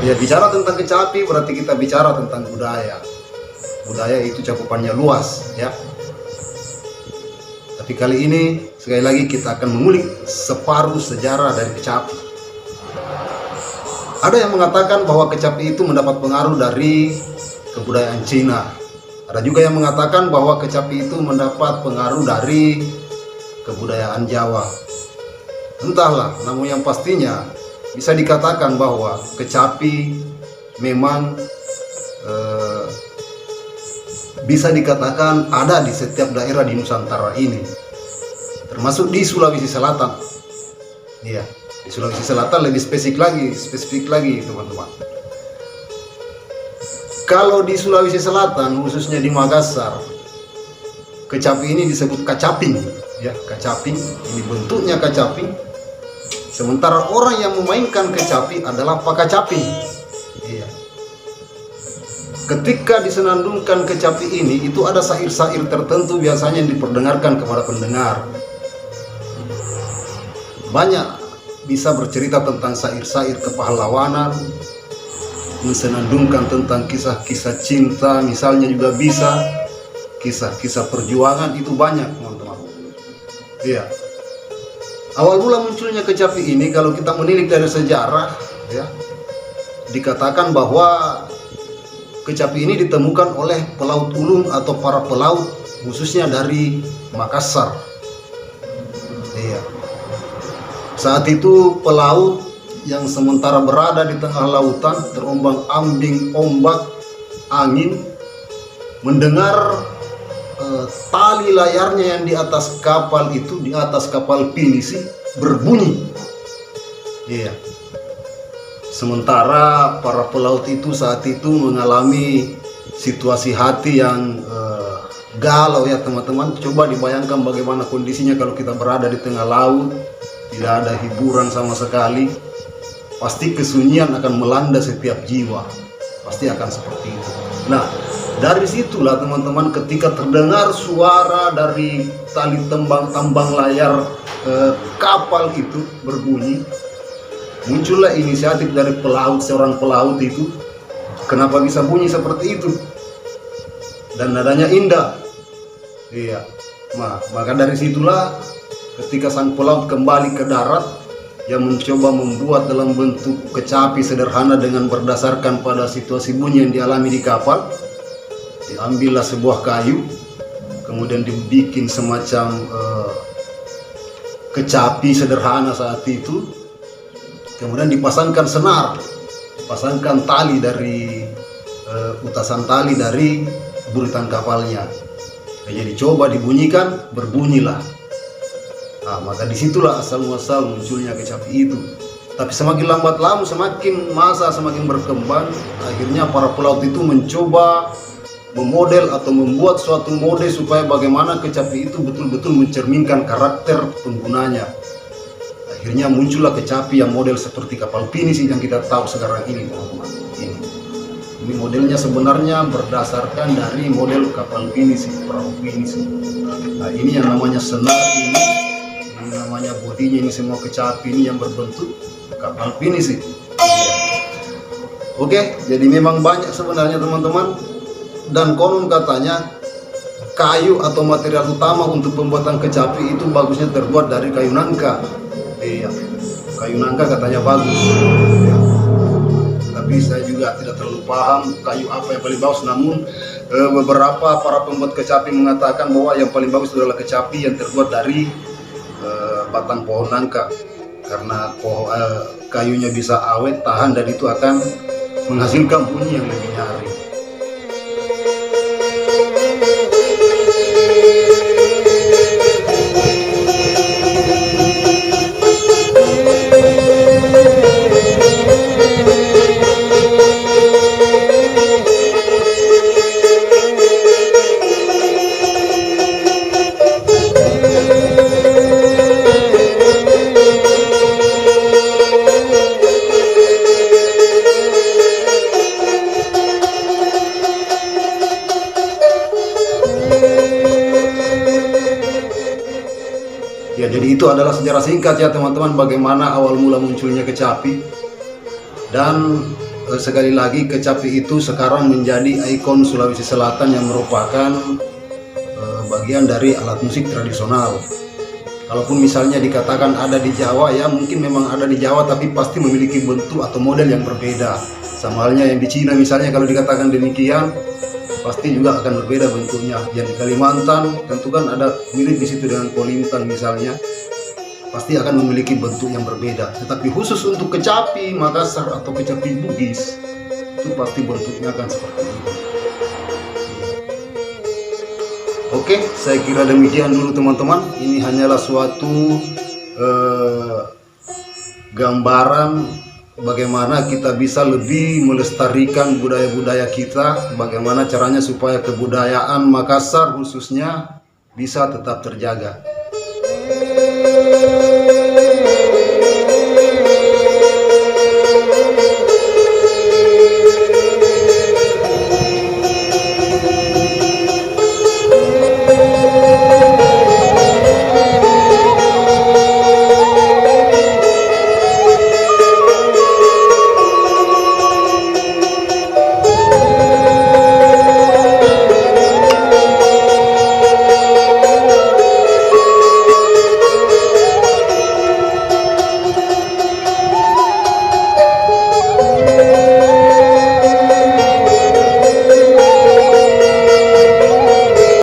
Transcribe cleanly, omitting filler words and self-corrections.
Ya, bicara tentang kecapi berarti kita bicara tentang budaya. Budaya itu cakupannya luas, ya. Tapi kali ini sekali lagi kita akan mengulik separuh sejarah dari kecapi. Ada yang mengatakan bahwa kecapi itu mendapat pengaruh dari kebudayaan Cina. Ada juga yang mengatakan bahwa kecapi itu mendapat pengaruh dari kebudayaan Jawa. Entahlah, namun yang pastinya bisa dikatakan bahwa kecapi memang bisa dikatakan ada di setiap daerah di Nusantara ini, termasuk di Sulawesi Selatan. Iya, di Sulawesi Selatan lebih spesifik lagi teman-teman. Kalau di Sulawesi Selatan, khususnya di Makassar, kecapi ini disebut kacaping, ya, kacaping. Ini bentuknya kacaping. Sementara orang yang memainkan kecapi adalah pakacaping. Iya. Ketika disenandungkan kecapi ini, itu ada syair-syair tertentu biasanya yang diperdengarkan kepada pendengar. Banyak bisa bercerita tentang syair-syair kepahlawanan, mensenandungkan tentang kisah-kisah cinta, misalnya juga bisa kisah-kisah perjuangan, itu banyak teman-teman. Iya. Awal mula munculnya kecapi ini, kalau kita menilik dari sejarah, ya, dikatakan bahwa kecapi ini ditemukan oleh pelaut ulung atau para pelaut, khususnya dari Makassar. Iya. Saat itu pelaut yang sementara berada di tengah lautan, terombang-ambing ombak, angin, mendengar tali layarnya yang di atas kapal itu, di atas kapal pinisi, berbunyi. Iya. Sementara para pelaut itu saat itu mengalami situasi hati yang galau, ya teman-teman. Coba dibayangkan bagaimana kondisinya kalau kita berada di tengah laut, tidak ada hiburan sama sekali. Pasti kesunyian akan melanda setiap jiwa. Pasti akan seperti itu. Nah, dari situlah teman-teman, ketika terdengar suara dari tali tambang layar kapal itu berbunyi, muncullah inisiatif dari seorang pelaut itu. Kenapa bisa bunyi seperti itu? Dan nadanya indah. Iya. Nah, maka dari situlah ketika sang pelaut kembali ke darat, yang mencoba membuat dalam bentuk kecapi sederhana dengan berdasarkan pada situasi bunyi yang dialami di kapal. Diambillah sebuah kayu, kemudian dibikin semacam kecapi sederhana saat itu. Kemudian dipasangkan senar, dipasangkan tali dari utasan tali dari buritan kapalnya. Jadi coba dibunyikan, berbunyilah. Nah, maka disitulah asal muasal munculnya kecapi itu. Tapi semakin lambat laun, semakin masa semakin berkembang, akhirnya para pelaut itu mencoba memodel atau membuat suatu mode supaya bagaimana kecapi itu betul-betul mencerminkan karakter penggunanya. Akhirnya muncullah kecapi yang model seperti kapal pinisi yang kita tahu sekarang ini, teman-teman. Ini modelnya sebenarnya berdasarkan dari model kapal pinisi, perahu pinisi. Nah, ini yang namanya senar ini namanya bodinya, ini semua kecapi ini yang berbentuk kapal pinisi. Oke, jadi memang banyak sebenarnya teman-teman. Dan konon katanya kayu atau material utama untuk pembuatan kecapi itu bagusnya terbuat dari kayu nangka. Iya, kayu nangka katanya bagus. Ya. Tapi saya juga tidak terlalu paham kayu apa yang paling bagus. Namun beberapa para pembuat kecapi mengatakan bahwa yang paling bagus adalah kecapi yang terbuat dari batang pohon nangka, karena kayunya bisa awet, tahan, dan itu akan menghasilkan bunyi yang lebih nyaring. Ya, jadi itu adalah sejarah singkat ya teman-teman, bagaimana awal mula munculnya kecapi. Dan sekali lagi kecapi itu sekarang menjadi ikon Sulawesi Selatan yang merupakan bagian dari alat musik tradisional. Kalaupun misalnya dikatakan ada di Jawa, ya mungkin memang ada di Jawa, tapi pasti memiliki bentuk atau model yang berbeda. Sama halnya yang di Cina misalnya, kalau dikatakan demikian, pasti juga akan berbeda bentuknya. Yang di Kalimantan tentu kan ada mirip di situ dengan Kolintang misalnya, pasti akan memiliki bentuk yang berbeda. Tetapi khusus untuk kecapi Makassar atau kecapi Bugis, itu pasti bentuknya akan seperti itu. Oke, saya kira demikian dulu teman-teman. Ini hanyalah suatu gambaran bagaimana kita bisa lebih melestarikan budaya-budaya kita, bagaimana caranya supaya kebudayaan Makassar khususnya bisa tetap terjaga.